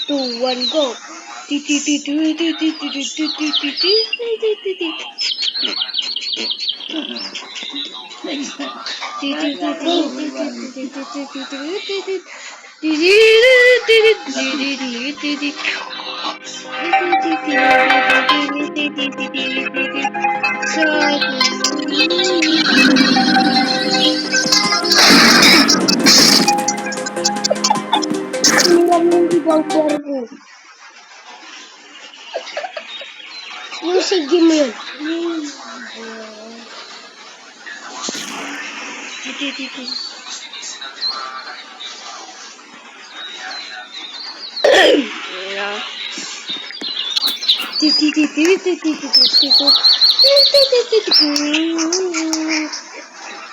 2, 1, go! Yung sige mo yun.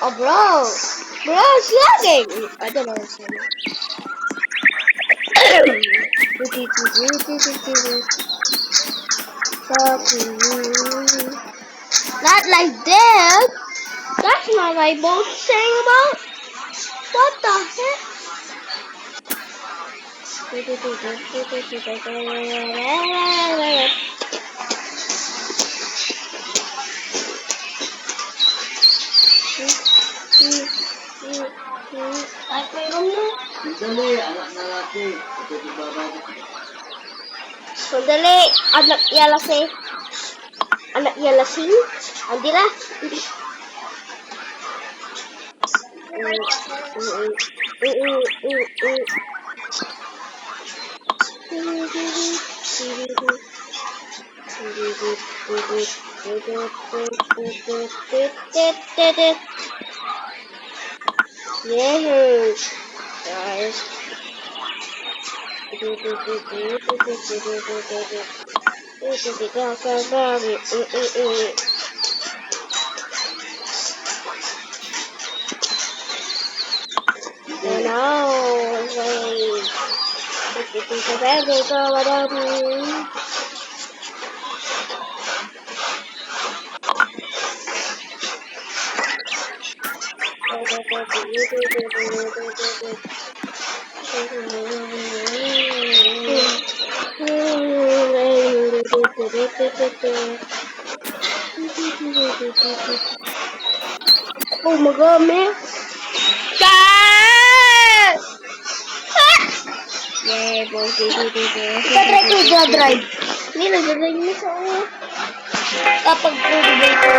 Oh, bro. Bro, it's lagging. I don't know what's happening. Not like that. That's not what I'm saying about. What the heck? Ay, painom na. Sandali, anak na natin. Ito di baba. Sandali, anak yalasi. Anak yalasi. Andira. Yes, guys. Oh my god, man. Guys! Yeah, boy. Try ko i-drive. Hindi, nag-drive mo sa ako. Kapag i-drive ko.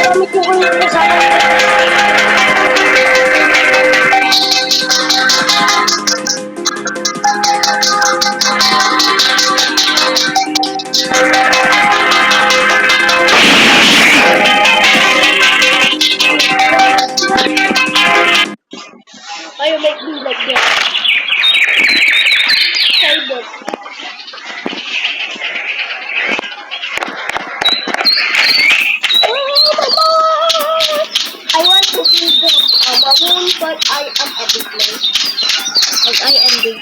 Gamit ko yung kasama. Why you make me like that? Cyber. Oh my god! I want to be the moon, but I am a big man. Like I am big.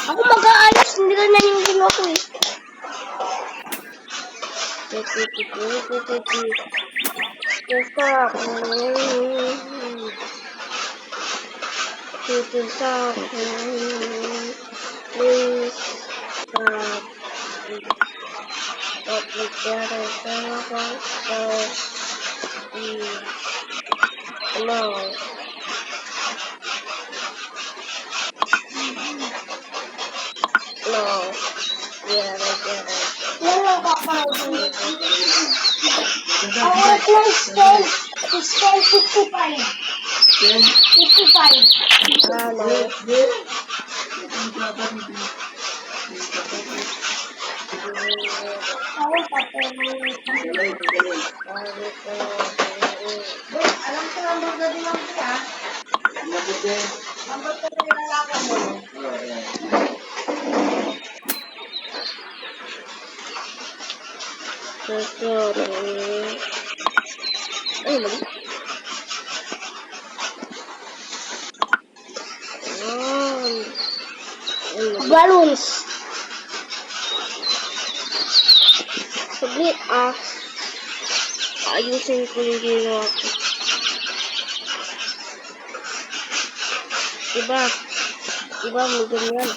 Ako mag-aalas, hindi ka naningin ako eh. Stop. Please stop. Please stop. Stop together. No. No. Yeah, I get it. Yellow papa. Our place spend 55. 55. Alam ko number na din ako ha. Number ko na nilalaka mo. Ay, mali. Balloons. saglit ah. Ayusin ko yung ginawa ko. Diba? Diba mo ganyan?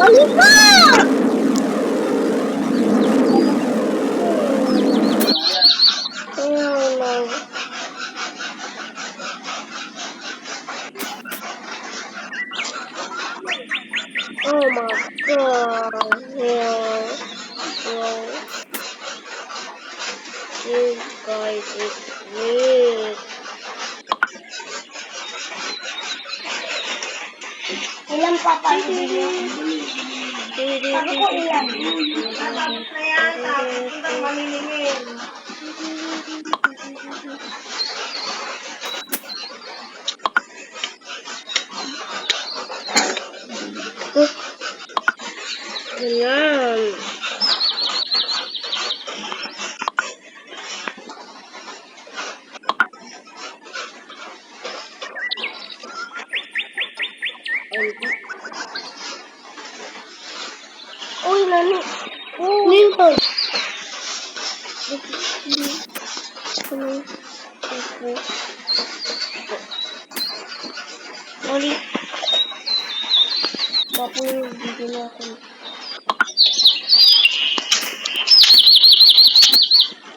Balikan! Oh my god. Yeah. This guy is weird. Ilan pa pa Sabi ko ilan. Tapos na yan, tapos hanggang maniningin. Ayan. Uy, nani. Nilton. Oli. Tapos dito na ako.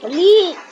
Oli.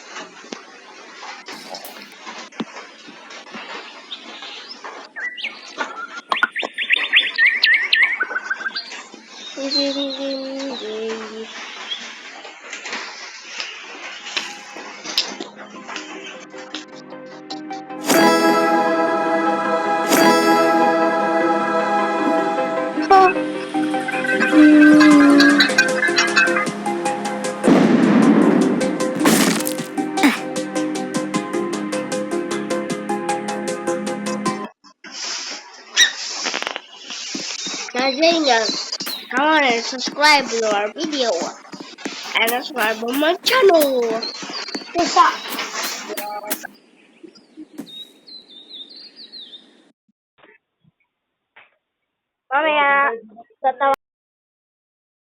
Come on and subscribe to our video and subscribe on my channel. Isa. Mamaya, tatawa